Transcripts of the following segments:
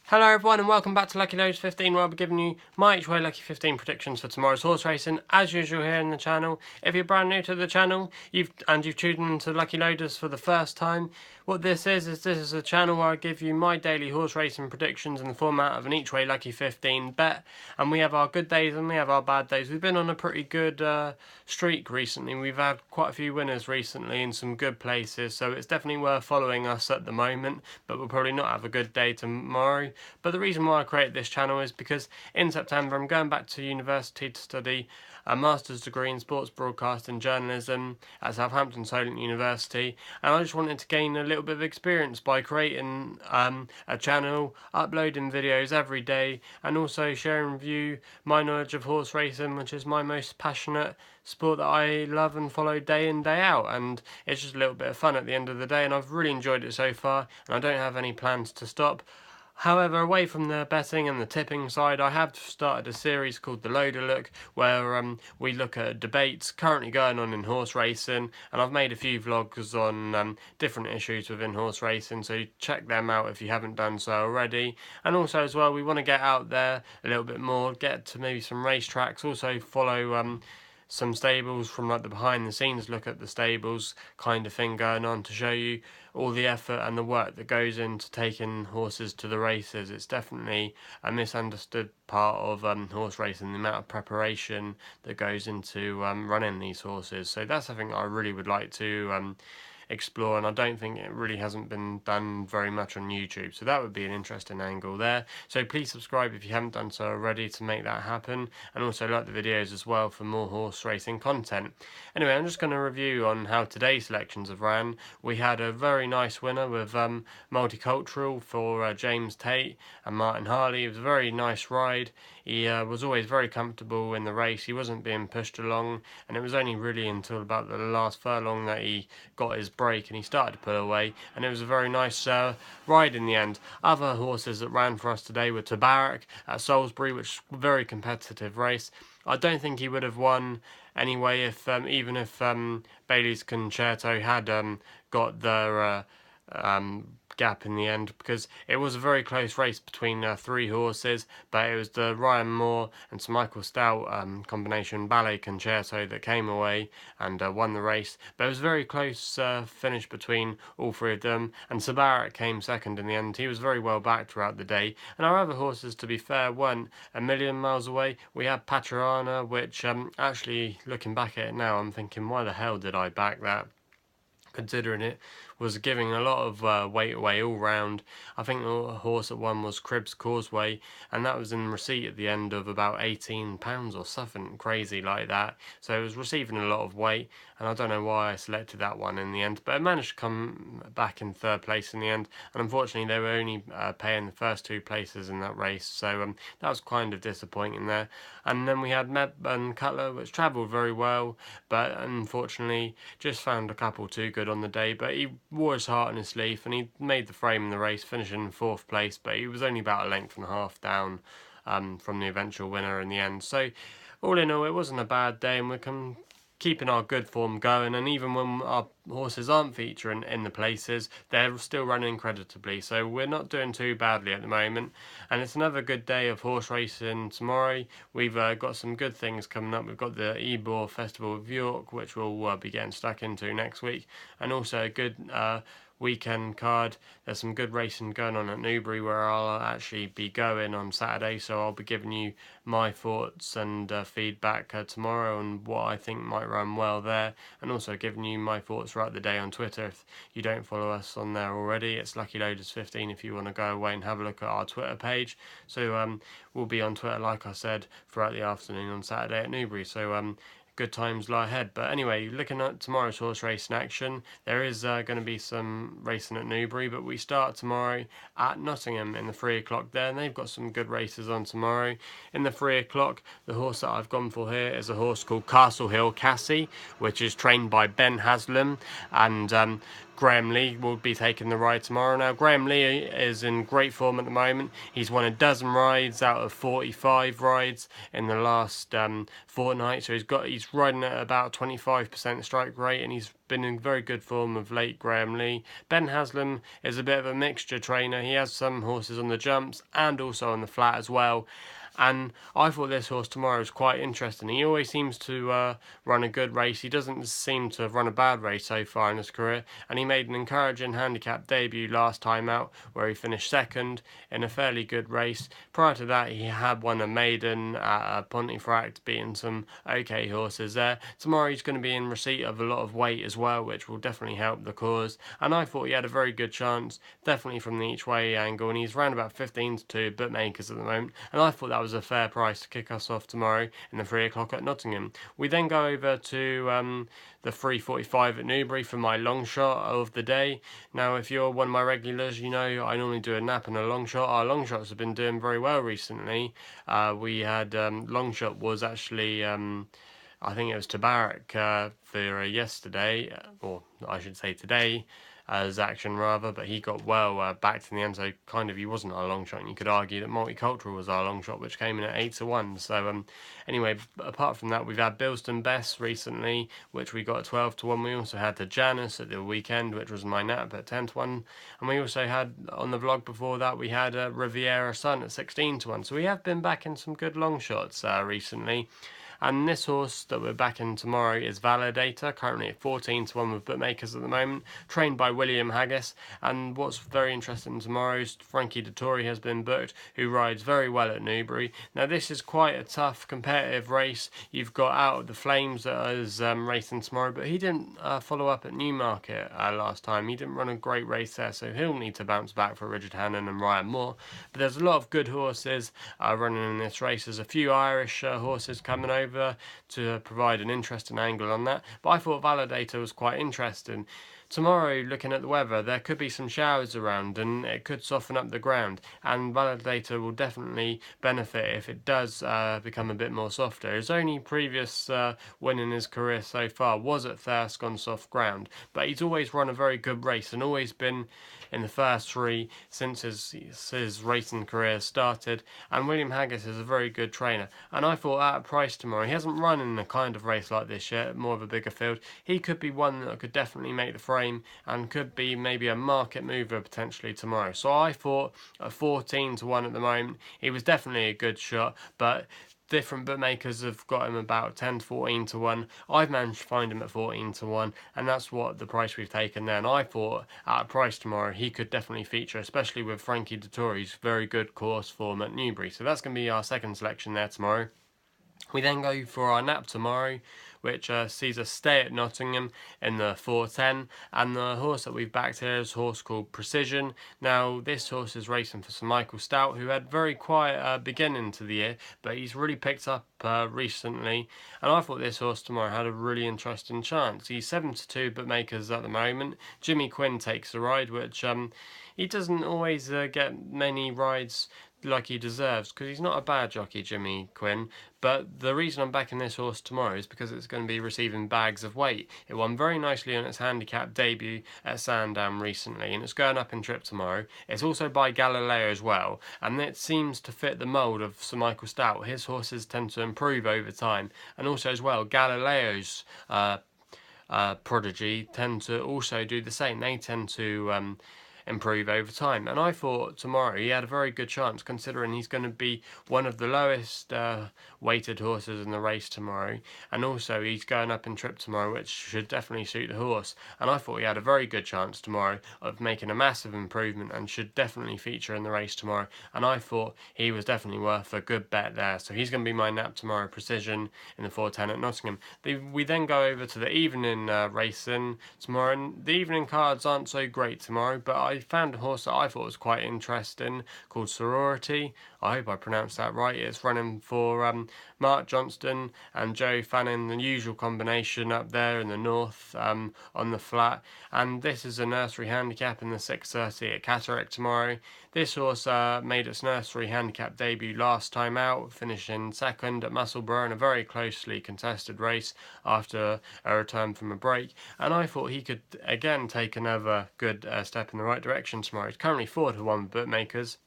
Hello everyone and welcome back to Lucky15, where I'll be giving you my each way Lucky15 predictions for tomorrow's horse racing, as usual here in the channel. If you're brand new to the channel you've tuned into Lucky Loaders for the first time, what this is a channel where I give you my daily horse racing predictions in the format of an each way Lucky15 bet, and we have our good days and we have our bad days. We've been on a pretty good streak recently. We've had quite a few winners recently in some good places, so it's definitely worth following us at the moment, but we'll probably not have a good day tomorrow. But the reason why I created this channel is because in September I'm going back to university to study a master's degree in sports broadcast and journalism at Southampton Solent University, and I just wanted to gain a little bit of experience by creating a channel, uploading videos every day, and also sharing with you my knowledge of horse racing, which is my most passionate sport that I love and follow day in day out, and it's just a little bit of fun at the end of the day, and I've really enjoyed it so far and I don't have any plans to stop. However, away from the betting and the tipping side, I have started a series called The Loader Look, where we look at debates currently going on in horse racing, and I've made a few vlogs on different issues within horse racing, so check them out if you haven't done so already. And also as well, we want to get out there a little bit more, get to maybe some racetracks, also follow some stables from like the behind the scenes look at the stables kind of thing going on, to show you all the effort and the work that goes into taking horses to the races. It's definitely a misunderstood part of horse racing, the amount of preparation that goes into running these horses. So that's something I really would like to explore, and I don't think it really hasn't been done very much on YouTube, so that would be an interesting angle there. So please subscribe if you haven't done so already to make that happen, and also like the videos as well for more horse racing content. Anyway, I'm just going to review on how today's selections have ran. We had a very nice winner with Multicultural for James Tate and Martin Harley. It was a very nice ride. He was always very comfortable in the race. He wasn't being pushed along, and it was only really until about the last furlong that he got his break and he started to pull away, and it was a very nice ride in the end. Other horses that ran for us today were Catterick at Salisbury, which was a very competitive race. I don't think he would have won anyway if even if Bailey's Concerto had got their gap in the end, because it was a very close race between three horses, but it was the Ryan Moore and Sir Michael Stout combination Ballet Concerto that came away and won the race. But it was a very close finish between all three of them, and Sabarak came second in the end. He was very well backed throughout the day, and our other horses, to be fair, weren't a million miles away. We had Patrana, which actually looking back at it now, I'm thinking, why the hell did I back that, considering it was giving a lot of weight away all round. I think the horse that won was Cribbs Causeway, and that was in receipt at the end of about £18 or something crazy like that. So it was receiving a lot of weight, and I don't know why I selected that one in the end, but it managed to come back in third place in the end, and unfortunately they were only paying the first two places in that race, so that was kind of disappointing there. And then we had Medburn Cutler, which travelled very well, but unfortunately just found a couple too good on the day, but he wore his heart on his sleeve and he made the frame in the race, finishing in fourth place, but he was only about a length and a half down from the eventual winner in the end. So all in all, it wasn't a bad day, and we're keeping our good form going, and even when our horses aren't featuring in the places, they're still running creditably, so we're not doing too badly at the moment. And it's another good day of horse racing tomorrow. We've got some good things coming up. We've got the Ebor Festival of York, which we'll be getting stuck into next week, and also a good weekend card. There's some good racing going on at Newbury, where I'll actually be going on Saturday, so I'll be giving you my thoughts and feedback tomorrow on what I think might run well there, and also giving you my thoughts throughout the day on Twitter. If you don't follow us on there already, it's LuckyLoaders15 if you want to go away and have a look at our Twitter page. So we'll be on Twitter, like I said, throughout the afternoon on Saturday at Newbury, so good times lie ahead. But anyway, looking at tomorrow's horse race in action, there is going to be some racing at Newbury, but we start tomorrow at Nottingham in the 3 o'clock there, and they've got some good races on tomorrow. In the 3 o'clock, the horse that I've gone for here is a horse called Castlehill Cassie, which is trained by Ben Haslam, and Graham Lee will be taking the ride tomorrow. Now, Graham Lee is in great form at the moment. He's won a dozen rides out of 45 rides in the last fortnight. So he's riding at about 25% strike rate, and he's been in very good form of late. Graham Lee. Ben Haslam is a bit of a mixture trainer. He has some horses on the jumps and also on the flat as well. And I thought this horse tomorrow was quite interesting. He always seems to run a good race. He doesn't seem to have run a bad race so far in his career. And he made an encouraging handicap debut last time out, where he finished second in a fairly good race. Prior to that, he had won a maiden at Pontefract, beating some okay horses there. Tomorrow he's going to be in receipt of a lot of weight as well, which will definitely help the cause. And I thought he had a very good chance, definitely from the each way angle. And he's around about 15 to 2 bookmakers at the moment. And I thought that was a fair price to kick us off tomorrow in the 3 o'clock at Nottingham. We then go over to the 3:45 at Newbury for my long shot of the day. Now, if you're one of my regulars, you know I normally do a nap and a long shot. Our long shots have been doing very well recently. We had long shot was actually I think it was Catterick for yesterday, or I should say today, as action rather, but he got well backed in the end, so kind of he wasn't our long shot, and you could argue that Multicultural was our long shot, which came in at 8-1. So anyway, apart from that, we've had Bilston Bess recently, which we got at 12-1. We also had the Janus at the weekend, which was my nap at 10-1, and we also had on the vlog before that we had Riviera Sun at 16-1. So we have been backing some good long shots recently. And this horse that we're backing tomorrow is Validator, currently at 14-1 with bookmakers at the moment, trained by William Haggis. And what's very interesting tomorrow is Frankie Dettori has been booked, who rides very well at Newbury. Now this is quite a tough competitive race. You've got Out of the Flames that is racing tomorrow, but he didn't follow up at Newmarket last time. He didn't run a great race there, so he'll need to bounce back for Richard Hannon and Ryan Moore. But there's a lot of good horses running in this race. There's a few Irish horses coming over to provide an interesting angle on that, but I thought Validator was quite interesting. Tomorrow, looking at the weather, there could be some showers around and it could soften up the ground, and Validator will definitely benefit if it does become a bit more softer. His only previous win in his career so far was at Thirsk on soft ground, but he's always run a very good race and always been in the first 3 since his racing career started. And William Haggis is a very good trainer, and I thought at a price tomorrow, he hasn't run in a kind of race like this yet, more of a bigger field, he could be one that could definitely make the frame and could be maybe a market mover potentially tomorrow. So I thought at 14-1 at the moment, he was definitely a good shot, but different bookmakers have got him about 10-14-1. I've managed to find him at 14-1, and that's what the price we've taken there. And I thought at a price tomorrow he could definitely feature, especially with Frankie Dettori's very good course form at Newbury. So that's going to be our second selection there tomorrow. We then go for our nap tomorrow, which sees us stay at Nottingham in the 4:10, and the horse that we've backed here is a horse called Precision. Now this horse is racing for Sir Michael Stout, who had very quiet beginning to the year, but he's really picked up recently, and I thought this horse tomorrow had a really interesting chance. He's 7-2 bookmakers at the moment. Jimmy Quinn takes the ride, which he doesn't always get many rides like he deserves, because he's not a bad jockey, Jimmy Quinn. But the reason I'm backing this horse tomorrow is because it's going to be receiving bags of weight. It won very nicely on its handicap debut at Sandown recently, and it's going up in trip tomorrow. It's also by Galileo as well, and it seems to fit the mould of Sir Michael Stout. His horses tend to improve over time, and also as well, Galileo's prodigy tend to also do the same. They tend to improve over time, and I thought tomorrow he had a very good chance, considering he's going to be one of the lowest weighted horses in the race tomorrow, and also he's going up in trip tomorrow, which should definitely suit the horse. And I thought he had a very good chance tomorrow of making a massive improvement and should definitely feature in the race tomorrow, and I thought he was definitely worth a good bet there. So he's going to be my nap tomorrow, Precision, in the 4:10 at Nottingham. We then go over to the evening racing tomorrow, and the evening cards aren't so great tomorrow, but I I found a horse that I thought was quite interesting called Sorority. I hope I pronounced that right. It's running for Mark Johnston and Joe Fannin, the usual combination up there in the north on the flat. And this is a nursery handicap in the 6:30 at Catterick tomorrow. This horse made its nursery handicap debut last time out, finishing second at Musselburgh in a very closely contested race after a return from a break. And I thought he could again take another good step in the right direction tomorrow. He's currently 4-1 with bookmakers.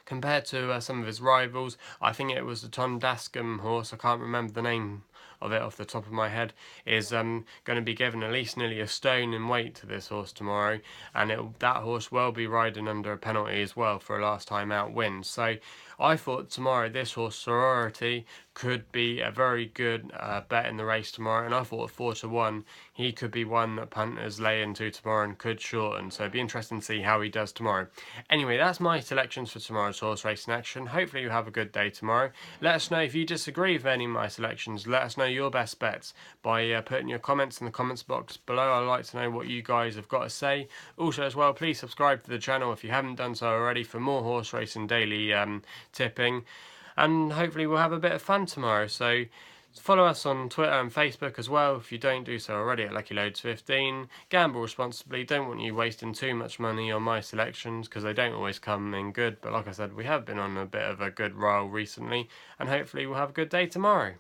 Compared to some of his rivals, I think it was the Tondascombe horse, I can't remember the name of it off the top of my head, is going to be given at least nearly a stone in weight to this horse tomorrow, and that horse will be riding under a penalty as well for a last time out win. So I thought tomorrow this horse Sorority could be a very good bet in the race tomorrow, and I thought at 4-1 he could be one that punters lay into tomorrow and could shorten, so it'd be interesting to see how he does tomorrow. Anyway, that's my selections for tomorrow's horse racing action. Hopefully you have a good day tomorrow. Let us know if you disagree with any of my selections. Let us know your best bets by putting your comments in the comments box below. I'd like to know what you guys have got to say. Also as well, please subscribe to the channel if you haven't done so already for more horse racing daily tipping, and hopefully we'll have a bit of fun tomorrow. So follow us on Twitter and Facebook as well if you don't do so already at Lucky15. Gamble responsibly. Don't want you wasting too much money on my selections because they don't always come in good, but like I said, we have been on a bit of a good roll recently, and hopefully we'll have a good day tomorrow.